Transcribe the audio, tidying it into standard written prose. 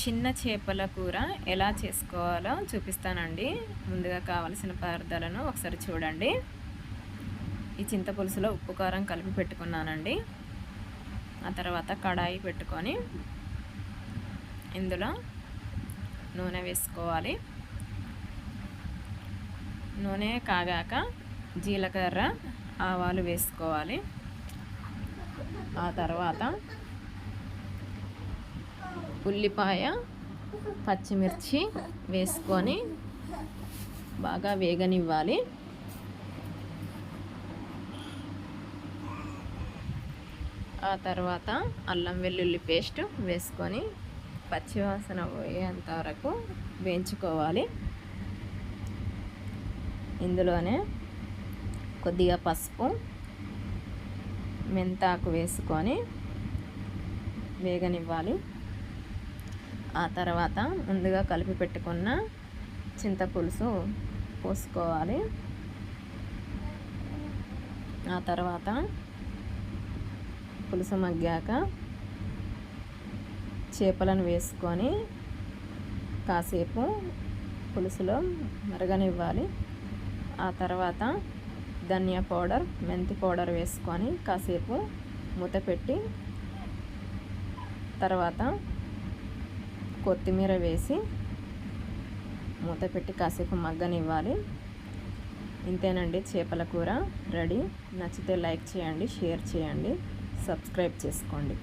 చిన్న చేపల కూర ఎలా చేసుకోవాలో చూపిస్తానండి. ముందుగా కావలసిన పదార్థాలను ఒకసారి చూడండి. ఈ చింతపులుసులో ఉప్పు కారం కలిపి పెట్టుకున్నానండి. ఆ తర్వాత కడాయి పెట్టుకొని ఇందులో నూనె వేసుకోవాలి. నూనె కాగాక జీలకర్ర ఆవాలు వేసుకోవాలి. ఆ తర్వాత ఉల్లిపాయ పచ్చిమిర్చి వేసుకొని బాగా వేగనివ్వాలి. ఆ తర్వాత అల్లం వెల్లుల్లి పేస్ట్ వేసుకొని పచ్చివాసన పోయేంత వరకు వేయించుకోవాలి. ఇందులోనే కొద్దిగా పసుపు మెంతాకు వేసుకొని వేగనివ్వాలి. ఆ తర్వాత ముందుగా కలిపి పెట్టుకున్న చింతపులుసు పోసుకోవాలి. ఆ తర్వాత పులుసు మగ్గాక చేపలను వేసుకొని కాసేపు పులుసులో మరగనివ్వాలి. ఆ తర్వాత ధనియా పౌడర్ మెంతి పౌడర్ వేసుకొని కాసేపు మూత పెట్టి తర్వాత కొత్తిమీర వేసి మూత పెట్టి కాసేపు మగ్గనివ్వాలి. ఇంతేనండి, చేపల కూర రెడీ. నచ్చితే లైక్ చేయండి, షేర్ చేయండి, సబ్స్క్రైబ్ చేసుకోండి.